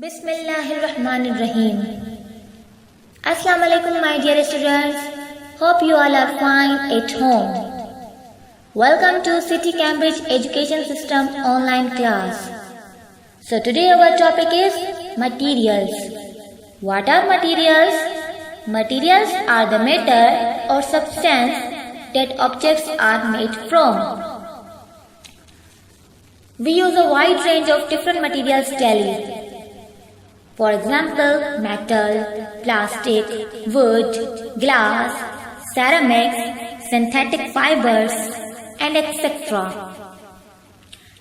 Bismillahirrahmanirrahim. Assalamu alaikum my dear students. Hope you all are fine at home. Welcome to City Cambridge Education System online class. So today our topic is materials. What are materials? Materials are the matter or substance that objects are made from. We use a wide range of different materials daily. For example, metal, plastic, wood, glass, ceramics, synthetic fibers, and etc.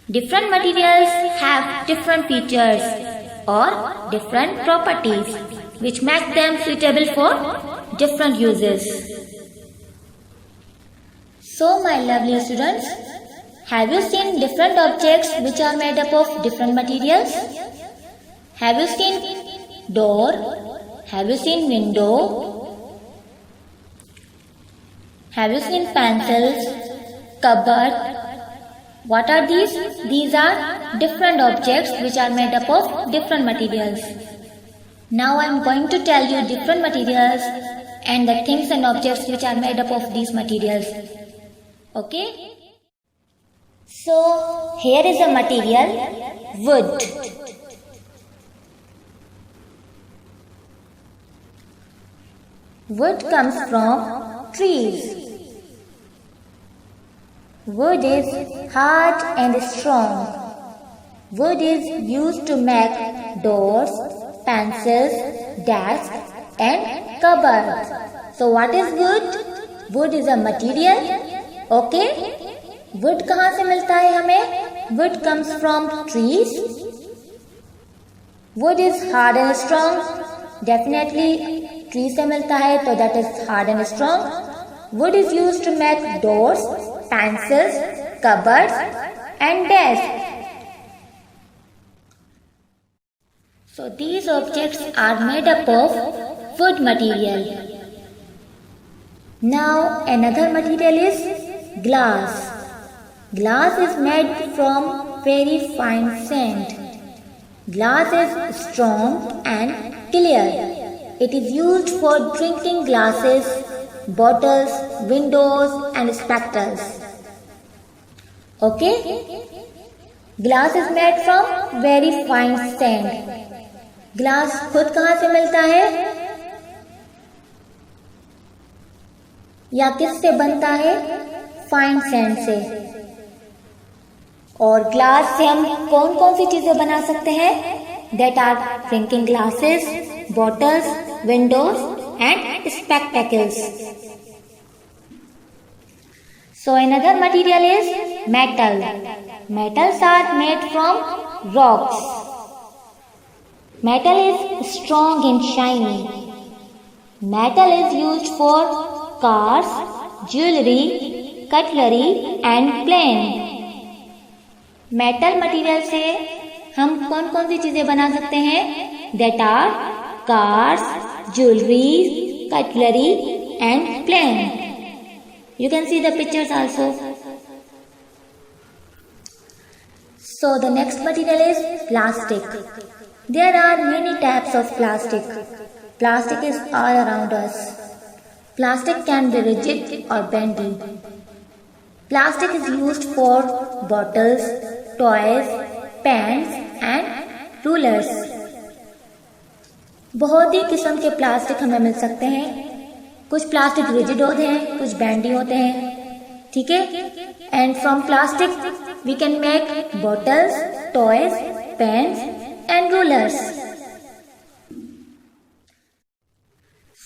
Different materials have different features or different properties which make them suitable for different uses. So, my lovely students, have you seen different objects which are made up of different materials? Have you seen door? Have you seen window? Have you seen pencils? Cupboard? What are these? These are different objects which are made up of different materials. Now I am going to tell you different materials and the things and objects which are made up of these materials. Okay? So, here is a material, wood. Wood comes from trees. Wood is hard and strong. Wood is used to make doors, pencils, desks and cupboards. So what is wood? Wood is a material. Okay? Wood कहाँ से मिलता है हमें? Wood comes from trees. Wood is hard and strong. Definitely tree से मिलता है तो that is hard and strong. Wood is used to make doors, pencils, cupboards and desks. So these objects are made up of wood material. Now another material is glass. Glass is made from very fine sand. Glass is strong and clear. It is used for drinking glasses, bottles, windows and spectacles. Okay? Glass is made from very fine sand. Glass खुद कहाँ से मिलता है? या किससे बनता है? Fine sand से. और ग्लास से हम कौन कौन सी चीजें बना सकते हैं? That are drinking glasses, bottles, windows and spectacles. So another material is metal. Metals are made from rocks. Metal is strong and shiny. Metal is used for cars, jewelry, cutlery and plane. Metal material से हम कौन कौन सी चीजें बना सकते हैं? That are cars, jewelry, cutlery and plane. You can see the pictures also. So the next material is plastic. There are many types of plastic. Plastic is all around us. Plastic can be rigid or bendy. Plastic is used for bottles, toys, pens and rulers. बहुत ही किस्म के plastic हमें मिल सकते हैं. कुछ plastic rigid होते हैं, कुछ बेंडी होते हैं. ठीक है? And from plastic we can make bottles, toys, pens and rulers.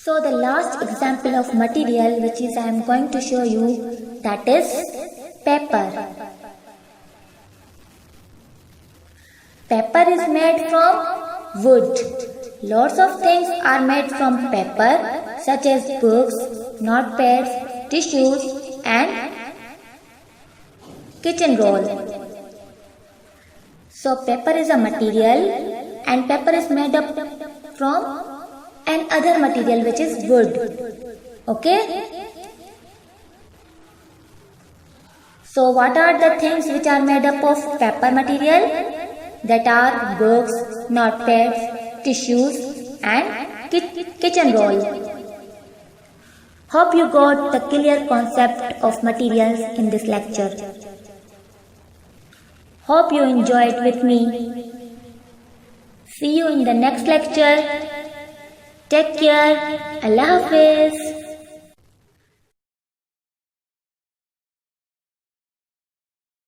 So the last example of material which is I am going to show you, that is paper. Paper is made from wood. Lots of things are made from paper such as books, notepads, tissues and kitchen roll. So paper is a material and paper is made up from another material which is wood. Okay? So what are the things which are made up of paper material? that are books, notepads, tissues and kitchen roll. Hope you got the clear concept of materials in this lecture. Hope you enjoyed with me. See you in the next lecture. Take care. Allah Hafiz.